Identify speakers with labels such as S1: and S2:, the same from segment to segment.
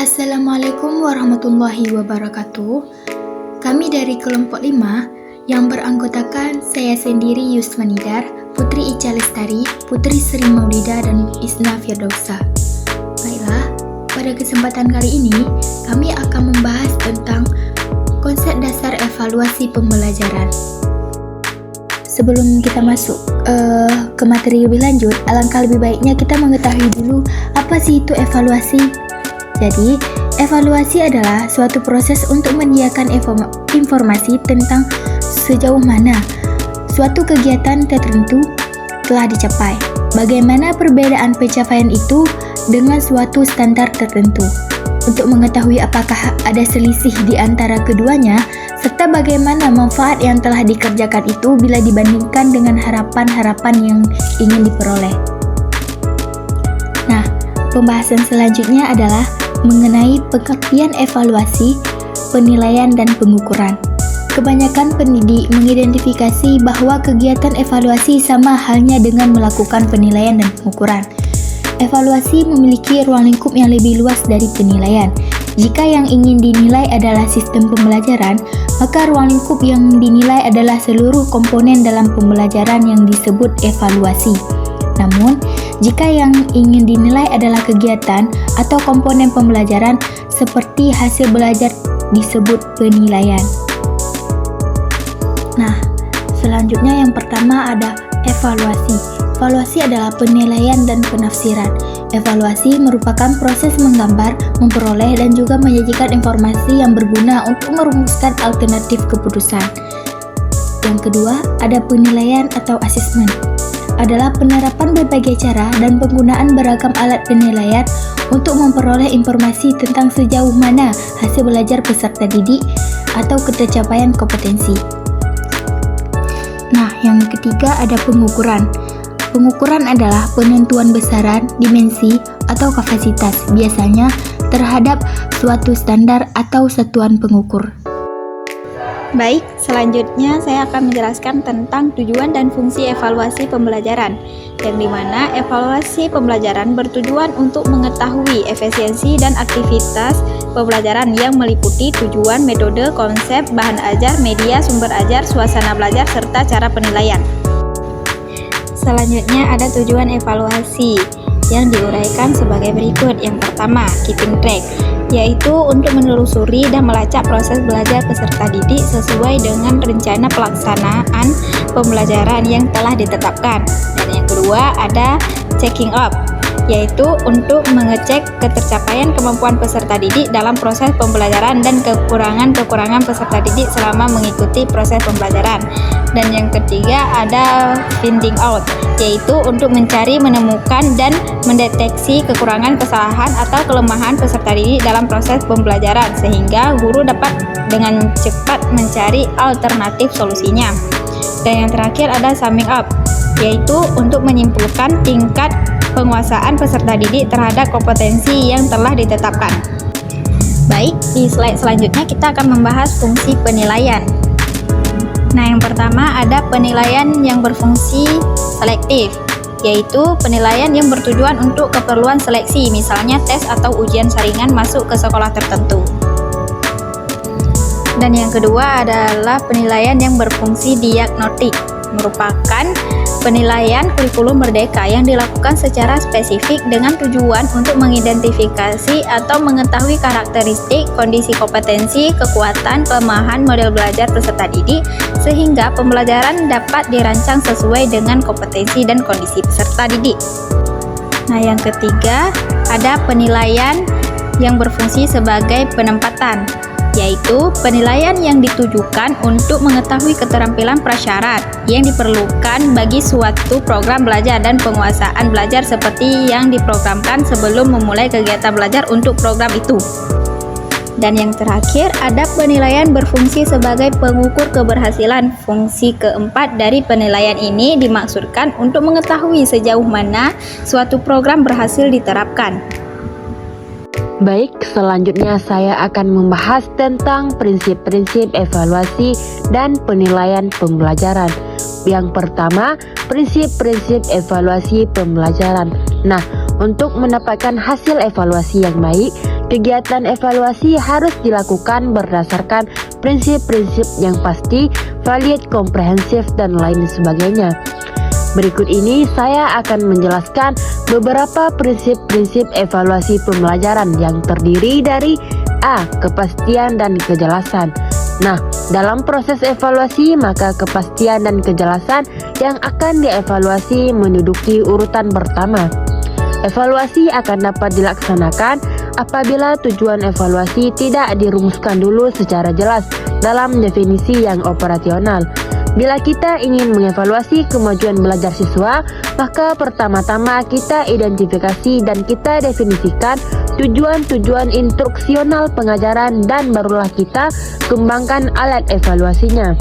S1: Assalamualaikum warahmatullahi wabarakatuh. Kami dari kelompok 5 yang beranggotakan saya sendiri Yusmanidar, Putri Ica Lestari, Putri Sri Maulida, dan Isna Firdausa. Baiklah, pada kesempatan kali ini kami akan membahas tentang konsep dasar evaluasi pembelajaran. Sebelum kita masuk ke materi lebih lanjut, alangkah lebih baiknya kita mengetahui dulu apa sih itu evaluasi. Jadi, evaluasi adalah suatu proses untuk menyediakan informasi tentang sejauh mana suatu kegiatan tertentu telah dicapai. Bagaimana perbedaan pencapaian itu dengan suatu standar tertentu. Untuk mengetahui apakah ada selisih di antara keduanya, serta bagaimana manfaat yang telah dikerjakan itu bila dibandingkan dengan harapan-harapan yang ingin diperoleh. Nah, pembahasan selanjutnya adalah mengenai pengertian evaluasi, penilaian, dan pengukuran. Kebanyakan pendidik mengidentifikasi bahwa kegiatan evaluasi sama halnya dengan melakukan penilaian dan pengukuran. Evaluasi memiliki ruang lingkup yang lebih luas dari penilaian. Jika yang ingin dinilai adalah sistem pembelajaran, maka ruang lingkup yang dinilai adalah seluruh komponen dalam pembelajaran yang disebut evaluasi. Namun, jika yang ingin dinilai adalah kegiatan atau komponen pembelajaran seperti hasil belajar disebut penilaian. Nah, selanjutnya yang pertama ada evaluasi. Evaluasi adalah penilaian dan penafsiran. Evaluasi merupakan proses menggambar, memperoleh, dan juga menyajikan informasi yang berguna untuk merumuskan alternatif keputusan. Yang kedua, ada penilaian atau asesmen. Adalah penerapan berbagai cara dan penggunaan beragam alat penilaian untuk memperoleh informasi tentang sejauh mana hasil belajar peserta didik atau ketercapaian kompetensi. Nah, yang ketiga ada pengukuran. Pengukuran adalah penentuan besaran, dimensi, atau kapasitas, biasanya terhadap suatu standar atau satuan pengukur.
S2: Baik, selanjutnya saya akan menjelaskan tentang tujuan dan fungsi evaluasi pembelajaran, yang dimana evaluasi pembelajaran bertujuan untuk mengetahui efisiensi dan aktivitas pembelajaran yang meliputi tujuan, metode, konsep, bahan ajar, media, sumber ajar, suasana belajar, serta cara penilaian. Selanjutnya ada tujuan evaluasi yang diuraikan sebagai berikut. Yang pertama, keeping track, yaitu untuk menelusuri dan melacak proses belajar peserta didik sesuai dengan rencana pelaksanaan pembelajaran yang telah ditetapkan. Dan yang kedua ada checking up, yaitu untuk mengecek ketercapaian kemampuan peserta didik dalam proses pembelajaran dan kekurangan-kekurangan peserta didik selama mengikuti proses pembelajaran. Dan yang ketiga ada finding out, yaitu untuk mencari, menemukan, dan mendeteksi kekurangan, kesalahan, atau kelemahan peserta didik dalam proses pembelajaran sehingga guru dapat dengan cepat mencari alternatif solusinya. Dan yang terakhir ada summing up, yaitu untuk menyimpulkan tingkat penguasaan peserta didik terhadap kompetensi yang telah ditetapkan. Baik, di slide selanjutnya kita akan membahas fungsi penilaian. Nah, yang pertama ada penilaian yang berfungsi selektif, yaitu penilaian yang bertujuan untuk keperluan seleksi, misalnya tes atau ujian saringan masuk ke sekolah tertentu. Dan yang kedua adalah penilaian yang berfungsi diagnostik, merupakan penilaian kurikulum merdeka yang dilakukan secara spesifik dengan tujuan untuk mengidentifikasi atau mengetahui karakteristik, kondisi kompetensi, kekuatan, kelemahan model belajar peserta didik sehingga pembelajaran dapat dirancang sesuai dengan kompetensi dan kondisi peserta didik. Nah, yang ketiga ada penilaian yang berfungsi sebagai penempatan, yaitu penilaian yang ditujukan untuk mengetahui keterampilan prasyarat yang diperlukan bagi suatu program belajar dan penguasaan belajar seperti yang diprogramkan sebelum memulai kegiatan belajar untuk program itu. Dan yang terakhir ada penilaian berfungsi sebagai pengukur keberhasilan. Fungsi keempat dari penilaian ini dimaksudkan untuk mengetahui sejauh mana suatu program berhasil diterapkan.
S3: Baik, selanjutnya saya akan membahas tentang prinsip-prinsip evaluasi dan penilaian pembelajaran. Yang pertama, prinsip-prinsip evaluasi pembelajaran. Nah, untuk mendapatkan hasil evaluasi yang baik, Kegiatan evaluasi harus dilakukan berdasarkan prinsip-prinsip yang pasti, valid, komprehensif, dan lain sebagainya. Berikut ini saya akan menjelaskan beberapa prinsip-prinsip evaluasi pembelajaran yang terdiri dari A. Kepastian dan kejelasan. Nah, dalam proses evaluasi maka kepastian dan kejelasan yang akan dievaluasi menduduki urutan pertama. Evaluasi akan dapat dilaksanakan apabila tujuan evaluasi tidak dirumuskan dulu secara jelas dalam definisi yang operasional. Bila kita ingin mengevaluasi kemajuan belajar siswa, maka pertama-tama kita identifikasi dan kita definisikan tujuan-tujuan instruksional pengajaran dan barulah kita kembangkan alat evaluasinya.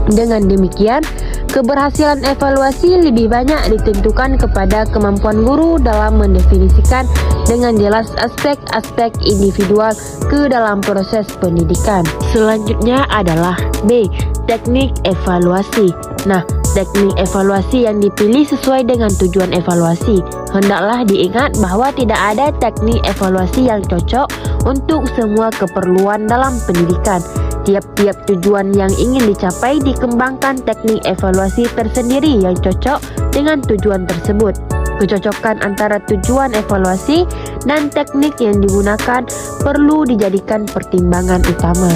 S3: Dengan demikian, keberhasilan evaluasi lebih banyak ditentukan kepada kemampuan guru dalam mendefinisikan dengan jelas aspek-aspek individual ke dalam proses pendidikan. Selanjutnya adalah B. Teknik evaluasi. Nah, teknik evaluasi yang dipilih sesuai dengan tujuan evaluasi. Hendaklah diingat bahwa tidak ada teknik evaluasi yang cocok untuk semua keperluan dalam pendidikan. Tiap-tiap tujuan yang ingin dicapai dikembangkan teknik evaluasi tersendiri yang cocok dengan tujuan tersebut. Kecocokan antara tujuan evaluasi dan teknik yang digunakan perlu dijadikan pertimbangan utama.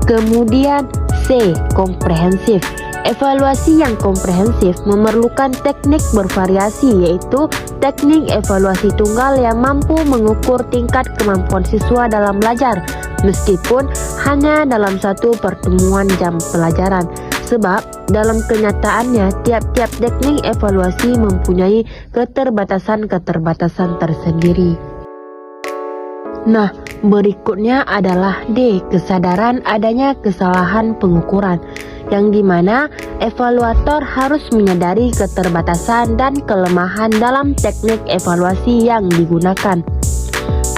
S3: Kemudian C. Komprehensif. Evaluasi yang komprehensif memerlukan teknik bervariasi, yaitu teknik evaluasi tunggal yang mampu mengukur tingkat kemampuan siswa dalam belajar, meskipun hanya dalam satu pertemuan jam pelajaran. Sebab dalam kenyataannya tiap-tiap teknik evaluasi mempunyai keterbatasan-keterbatasan tersendiri. Nah, berikutnya adalah D. Kesadaran adanya kesalahan pengukuran, yang dimana evaluator harus menyadari keterbatasan dan kelemahan dalam teknik evaluasi yang digunakan.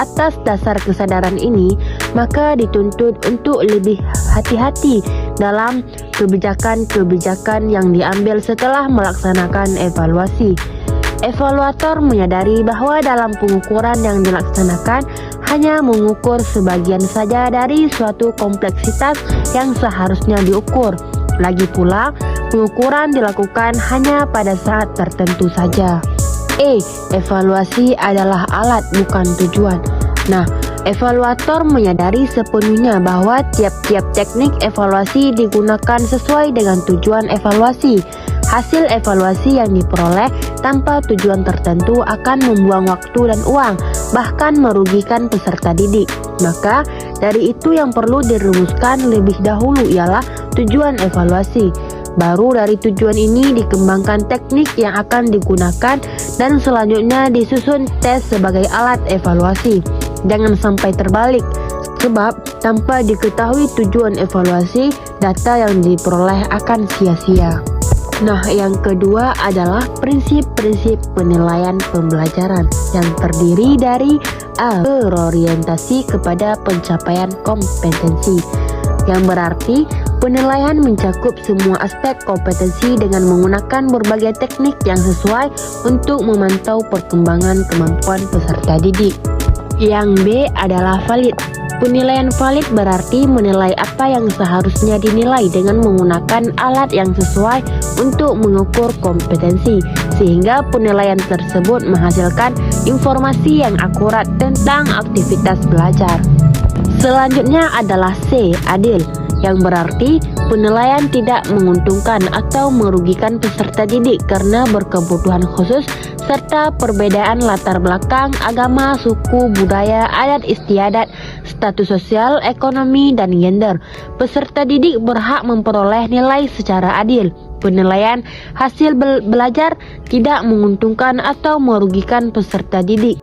S3: Atas dasar kesadaran ini, maka dituntut untuk lebih hati-hati dalam kebijakan-kebijakan yang diambil setelah melaksanakan evaluasi. Evaluator menyadari bahwa dalam pengukuran yang dilaksanakan hanya mengukur sebagian saja dari suatu kompleksitas yang seharusnya diukur. Lagi pula, pengukuran dilakukan hanya pada saat tertentu saja. Evaluasi adalah alat bukan tujuan. Nah, evaluator menyadari sepenuhnya bahwa tiap-tiap teknik evaluasi digunakan sesuai dengan tujuan evaluasi. Hasil evaluasi yang diperoleh tanpa tujuan tertentu akan membuang waktu dan uang, bahkan merugikan peserta didik. Maka, dari itu yang perlu dirumuskan lebih dahulu ialah tujuan evaluasi. Baru dari tujuan ini dikembangkan teknik yang akan digunakan dan selanjutnya disusun tes sebagai alat evaluasi. Jangan sampai terbalik, sebab tanpa diketahui tujuan evaluasi, data yang diperoleh akan sia-sia. Nah, yang kedua adalah prinsip-prinsip penilaian pembelajaran yang terdiri dari A. Berorientasi kepada pencapaian kompetensi, yang berarti penilaian mencakup semua aspek kompetensi dengan menggunakan berbagai teknik yang sesuai untuk memantau perkembangan kemampuan peserta didik. Yang B adalah valid. Penilaian valid berarti menilai apa yang seharusnya dinilai dengan menggunakan alat yang sesuai untuk mengukur kompetensi, sehingga penilaian tersebut menghasilkan informasi yang akurat tentang aktivitas belajar. Selanjutnya adalah C. Adil, yang berarti penilaian tidak menguntungkan atau merugikan peserta didik karena berkebutuhan khusus serta perbedaan latar belakang, agama, suku, budaya, adat istiadat, status sosial, ekonomi, dan gender. Peserta didik berhak memperoleh nilai secara adil. Penilaian hasil belajar tidak menguntungkan atau merugikan peserta didik.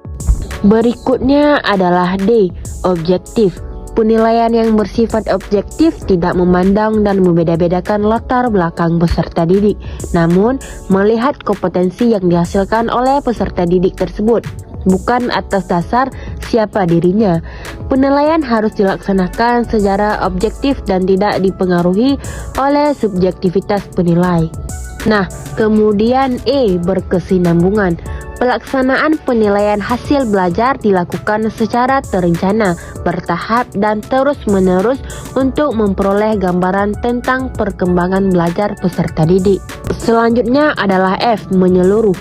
S3: Berikutnya adalah D. Objektif. Penilaian yang bersifat objektif tidak memandang dan membeda-bedakan latar belakang peserta didik, namun melihat kompetensi yang dihasilkan oleh peserta didik tersebut, bukan atas dasar siapa dirinya. Penilaian harus dilaksanakan secara objektif dan tidak dipengaruhi oleh subjektivitas penilai. Nah, kemudian E. Berkesinambungan. Pelaksanaan penilaian hasil belajar dilakukan secara terencana, bertahap, dan terus-menerus untuk memperoleh gambaran tentang perkembangan belajar peserta didik. Selanjutnya adalah F, menyeluruh.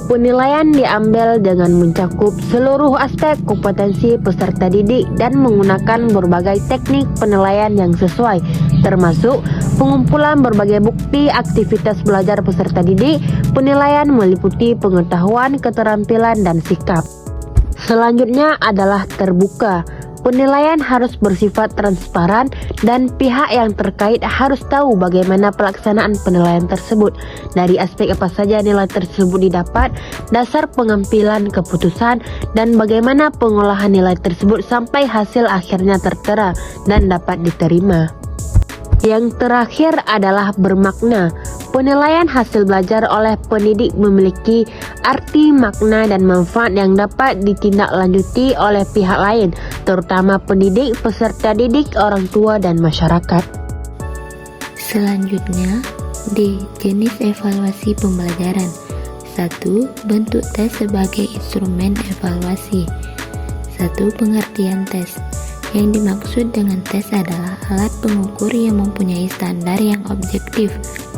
S3: Penilaian diambil dengan mencakup seluruh aspek kompetensi peserta didik dan menggunakan berbagai teknik penilaian yang sesuai, termasuk pengumpulan berbagai bukti aktivitas belajar peserta didik. Penilaian meliputi pengetahuan, keterampilan, dan sikap. Selanjutnya adalah terbuka. Penilaian harus bersifat transparan dan pihak yang terkait harus tahu bagaimana pelaksanaan penilaian tersebut, dari aspek apa saja nilai tersebut didapat, dasar pengambilan keputusan, dan bagaimana pengolahan nilai tersebut sampai hasil akhirnya tertera dan dapat diterima. Yang terakhir adalah bermakna. Penilaian hasil belajar oleh pendidik memiliki arti, makna, dan manfaat yang dapat ditindaklanjuti oleh pihak lain, terutama pendidik, peserta didik, orang tua, dan masyarakat.
S4: Selanjutnya, D. Jenis evaluasi pembelajaran. 1. Bentuk tes sebagai instrumen evaluasi. 1. Pengertian tes. Yang dimaksud dengan tes adalah alat pengukur yang mempunyai standar yang objektif,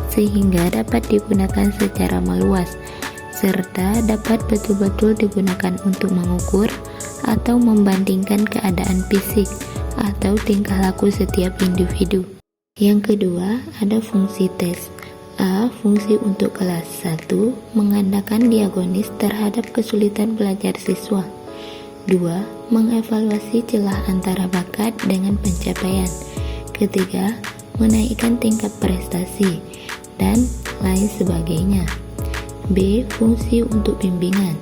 S4: sehingga dapat digunakan secara meluas, serta dapat betul-betul digunakan untuk mengukur atau membandingkan keadaan fisik atau tingkah laku setiap individu. Yang kedua, ada fungsi tes. A. Fungsi untuk kelas. 1. Mengandalkan diagonis terhadap kesulitan belajar siswa. 2. Mengevaluasi celah antara bakat dengan pencapaian. Ketiga, menaikkan tingkat prestasi, dan lain sebagainya. B. Fungsi untuk bimbingan.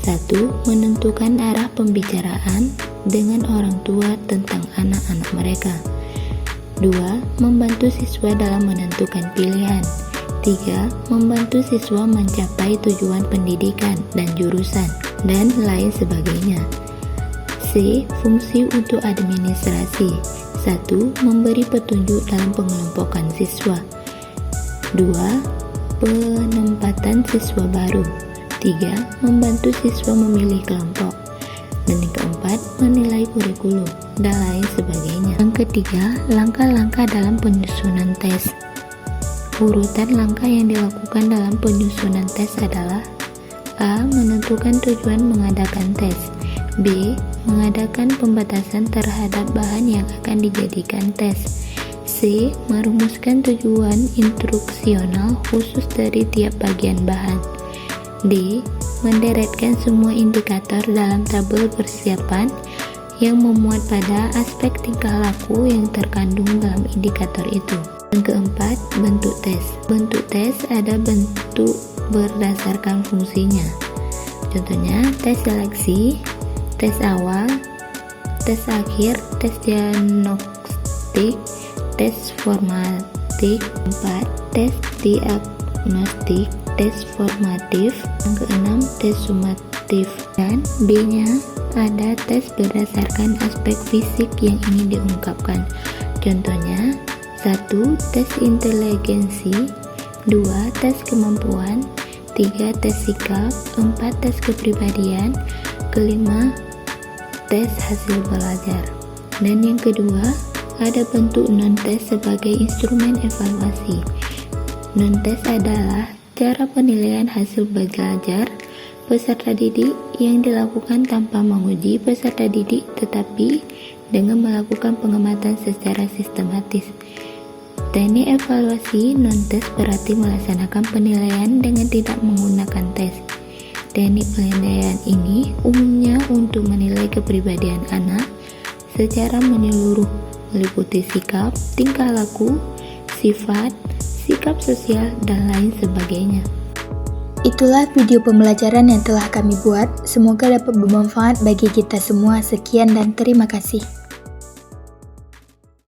S4: 1. Menentukan arah pembicaraan dengan orang tua tentang anak-anak mereka. 2. Membantu siswa dalam menentukan pilihan. 3. Membantu siswa mencapai tujuan pendidikan dan jurusan, dan lain sebagainya. C. Fungsi untuk administrasi. 1. Memberi petunjuk dalam pengelompokan siswa. 2. Penempatan siswa baru. 3. Membantu siswa memilih kelompok. Dan yang keempat, menilai kurikulum, dan lain sebagainya. Yang ketiga, langkah-langkah dalam penyusunan tes. Urutan langkah yang dilakukan dalam penyusunan tes adalah: A. Menentukan tujuan mengadakan tes. B. Mengadakan pembatasan terhadap bahan yang akan dijadikan tes. C. Merumuskan tujuan instruksional khusus dari tiap bagian bahan. D. Menderetkan semua indikator dalam tabel persiapan yang memuat pada aspek tingkah laku yang terkandung dalam indikator itu. Yang keempat, bentuk tes. Bentuk tes ada bentuk berdasarkan fungsinya. Contohnya, tes seleksi, tes awal, tes akhir, tes diagnostik, tes formatif. 4. Tes diagnostik, tes formatif. Yang keenam, tes sumatif. Dan B-nya ada tes berdasarkan aspek fisik yang ingin diungkapkan. Contohnya, 1. Tes inteligensi. 2. Tes kemampuan. 3. Tes sikap. 4. Tes kepribadian. Kelima, tes hasil belajar. Dan yang kedua, ada bentuk non-tes sebagai instrumen evaluasi. Non-tes adalah cara penilaian hasil belajar peserta didik yang dilakukan tanpa menguji peserta didik, tetapi dengan melakukan pengamatan secara sistematis. Teknik evaluasi non-tes berarti melaksanakan penilaian dengan tidak menggunakan tes. Teknik penilaian ini umumnya untuk menilai kepribadian anak secara menyeluruh, meliputi sikap, tingkah laku, sifat, sikap sosial, dan lain sebagainya.
S1: Itulah video pembelajaran yang telah kami buat. Semoga dapat bermanfaat bagi kita semua. Sekian dan terima kasih.